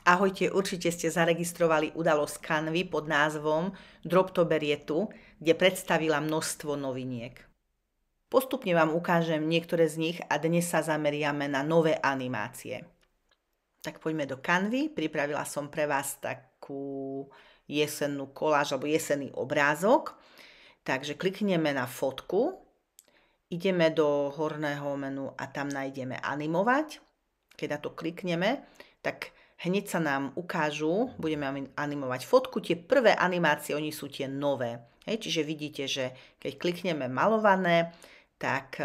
Ahojte, určite ste zaregistrovali udalosť Canvy pod názvom Droptober je tu, kde predstavila množstvo noviniek. Postupne vám ukážem niektoré z nich a dnes sa zameriame na nové animácie. Tak poďme do Canvy, pripravila som pre vás takú jesennú koláž alebo jesenný obrázok. Takže klikneme na fotku, ideme do horného menu a tam nájdeme animovať. Keď na to klikneme, tak hneď sa nám ukážu, budeme animovať fotku, tie prvé animácie, oni sú tie nové. Čiže vidíte, že keď klikneme malované, tak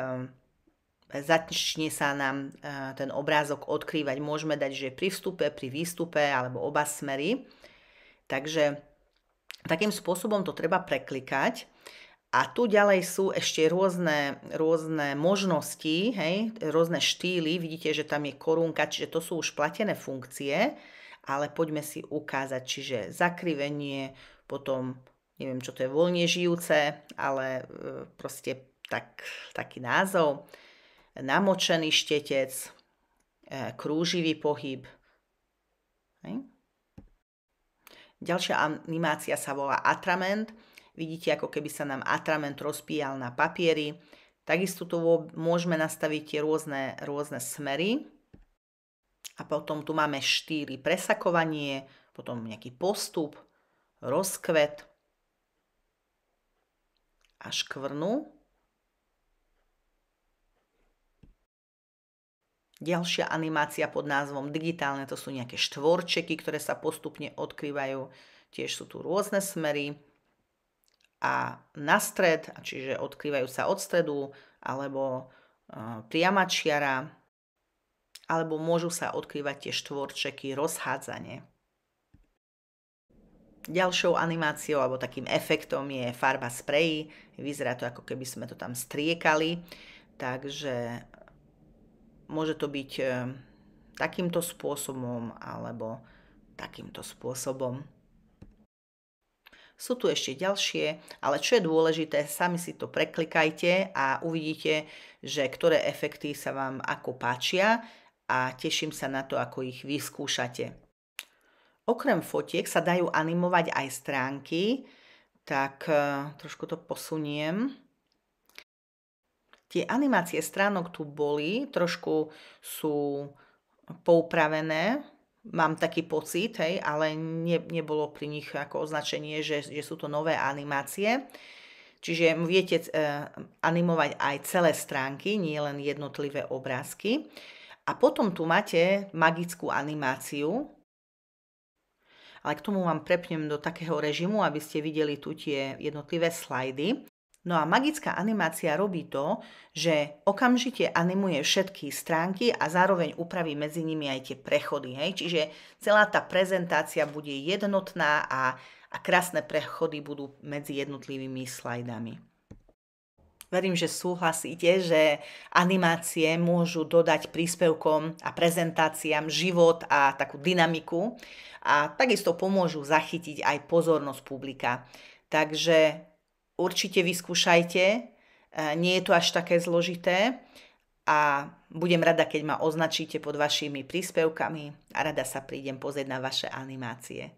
začne sa nám ten obrázok odkrývať. Môžeme dať, že pri vstupe, pri výstupe alebo oba smery. Takže takým spôsobom to treba preklikať. A tu ďalej sú ešte rôzne možnosti, rôzne štýly. Vidíte, že tam je korunka, čiže to sú už platené funkcie, ale poďme si ukázať, čiže zakrivenie, potom neviem, čo to je, voľne žijúce, ale proste taký názov, namočený štetec, krúživý pohyb. Ďalšia animácia sa volá atrament. Vidíte, ako keby sa nám atrament rozpíjal na papieri. Takisto tu môžeme nastaviť tie rôzne smery. A potom tu máme štýly presakovanie, potom nejaký postup, rozkvet a škvrnu. Ďalšia animácia pod názvom digitálne, to sú nejaké štvorčeky, ktoré sa postupne odkrývajú. Tiež sú tu rôzne smery. A na stred, čiže odkrývajú sa od stredu, alebo priama čiara, alebo môžu sa odkrývať tie štvorčeky, rozhádzanie. Ďalšou animáciou alebo takým efektom je farba spreji. Vyzerá to, ako keby sme to tam striekali. Takže môže to byť takýmto spôsobom alebo takýmto spôsobom. Sú tu ešte ďalšie, ale čo je dôležité, sami si to preklikajte a uvidíte, že ktoré efekty sa vám ako páčia a teším sa na to, ako ich vyskúšate. Okrem fotiek sa dajú animovať aj stránky, tak trošku to posuniem. Tie animácie stránok tu boli, trošku sú poupravené. Mám taký pocit, ale nebolo pri nich ako označenie, že sú to nové animácie. Čiže viete animovať aj celé stránky, nie len jednotlivé obrázky. A potom tu máte magickú animáciu. Ale k tomu vám prepnem do takého režimu, aby ste videli tu tie jednotlivé slajdy. No a magická animácia robí to, že okamžite animuje všetky stránky a zároveň upraví medzi nimi aj tie prechody. Čiže celá tá prezentácia bude jednotná a krásne prechody budú medzi jednotlivými slajdami. Verím, že súhlasíte, že animácie môžu dodať príspevkom a prezentáciám život a takú dynamiku a takisto pomôžu zachytiť aj pozornosť publika. Takže určite vyskúšajte, nie je to až také zložité a budem rada, keď ma označíte pod vašimi príspevkami a rada sa prídem pozrieť na vaše animácie.